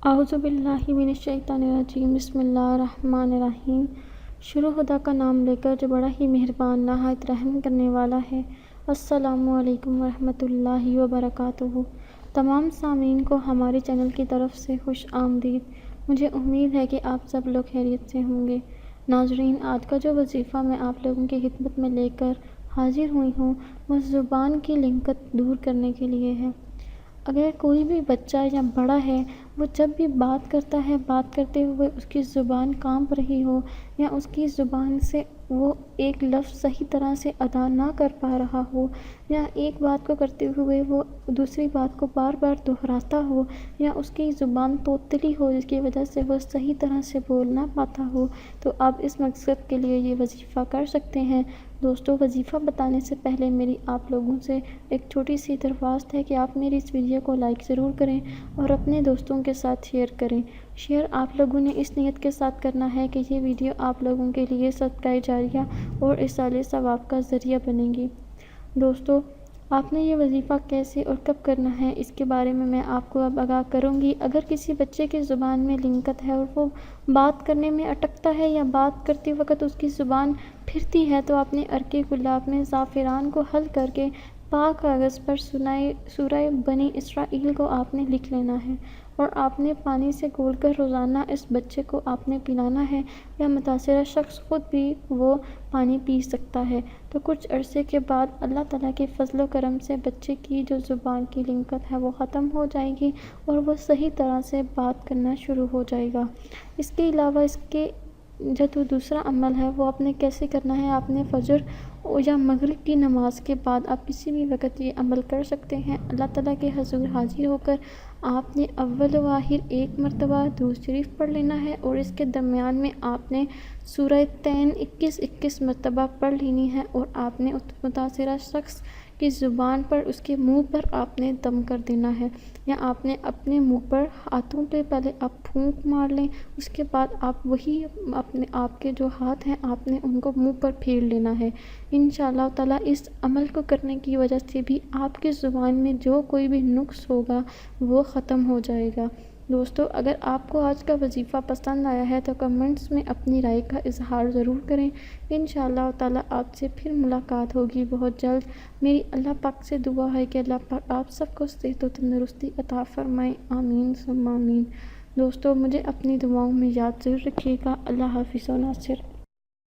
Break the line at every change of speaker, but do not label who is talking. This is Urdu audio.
اعوذ باللہ من الشیطان الرجیم، بسم اللہ الرحمن الرحیم۔ شروع خدا کا نام لے کر جو بڑا ہی مہربان نہایت رحم کرنے والا ہے۔ السلام علیکم ورحمۃ اللہ وبرکاتہ۔ تمام سامعین کو ہمارے چینل کی طرف سے خوش آمدید۔ مجھے امید ہے کہ آپ سب لوگ خیریت سے ہوں گے۔ ناظرین، آج کا جو وظیفہ میں آپ لوگوں کی خدمت میں لے کر حاضر ہوئی ہوں وہ زبان کی لنگت دور کرنے کے لیے ہے۔ اگر کوئی بھی بچہ یا بڑا ہے، وہ جب بھی بات کرتا ہے، بات کرتے ہوئے اس کی زبان کانپ رہی ہو یا اس کی زبان سے وہ ایک لفظ صحیح طرح سے ادا نہ کر پا رہا ہو، یا ایک بات کو کرتے ہوئے وہ دوسری بات کو بار بار دہراتا ہو، یا اس کی زبان توتلی ہو جس کی وجہ سے وہ صحیح طرح سے بول نہ پاتا ہو، تو آپ اس مقصد کے لیے یہ وظیفہ کر سکتے ہیں۔ دوستو، وظیفہ بتانے سے پہلے میری آپ لوگوں سے ایک چھوٹی سی درخواست ہے کہ آپ میری اس ویڈیو کو لائک ضرور کریں اور اپنے دوستوں کے ساتھ شیئر کریں۔ شیئر آپ لوگوں نے اس نیت کے ساتھ کرنا ہے کہ یہ ویڈیو آپ لوگوں کے لیے صدقہ جاریہ اور ایصال ثواب کا ذریعہ بنے گی۔ دوستو، آپ نے یہ وظیفہ کیسے اور کب کرنا ہے اس کے بارے میں آپ کو اب آگاہ کروں گی۔ اگر کسی بچے کی زبان میں لنگت ہے اور وہ بات کرنے میں اٹکتا ہے یا بات کرتے وقت اس کی زبان پھرتی ہے، تو آپ نے عرق گلاب میں زعفران کو حل کر کے پاک کاغذ پر سورہ بنی اسرائیل کو آپ نے لکھ لینا ہے، اور آپ نے پانی سے گھول کر روزانہ اس بچے کو آپ نے پلانا ہے، یا متاثرہ شخص خود بھی وہ پانی پی سکتا ہے۔ تو کچھ عرصے کے بعد اللہ تعالیٰ کے فضل و کرم سے بچے کی جو زبان کی لنگت ہے وہ ختم ہو جائے گی اور وہ صحیح طرح سے بات کرنا شروع ہو جائے گا۔ اس کے علاوہ اس کے جو دوسرا عمل ہے وہ آپ نے کیسے کرنا ہے، آپ نے فجر یا مغرب کی نماز کے بعد آپ کسی بھی وقت یہ عمل کر سکتے ہیں۔ اللہ تعالیٰ کے حضور حاضر ہو کر آپ نے اول و آخر ایک مرتبہ درود شریف پڑھ لینا ہے، اور اس کے درمیان میں آپ نے سورہ تین 21 مرتبہ پڑھ لینی ہے، اور آپ نے متاثرہ شخص کی زبان پر اس کے منہ پر آپ نے دم کر دینا ہے، یا آپ نے اپنے منہ پر ہاتھوں پہ پہلے آپ پھونک مار لیں، اس کے بعد آپ وہی آپ کے جو ہاتھ ہیں آپ نے ان کو منہ پر پھیر لینا ہے۔ انشاءاللہ تعالیٰ اس عمل کو کرنے کی وجہ سے بھی آپ کی زبان میں جو کوئی بھی نقص ہوگا وہ ختم ہو جائے گا۔ دوستو، اگر آپ کو آج کا وظیفہ پسند آیا ہے تو کمنٹس میں اپنی رائے کا اظہار ضرور کریں۔ انشاءاللہ تعالیٰ آپ سے پھر ملاقات ہوگی بہت جلد۔ میری اللہ پاک سے دعا ہے کہ اللہ پاک آپ سب کو صحت و تندرستی عطا فرمائے، آمین ثم آمین۔ دوستو، مجھے اپنی دعاؤں میں یاد ضرور رکھیے گا۔ اللہ حافظ و ناصر۔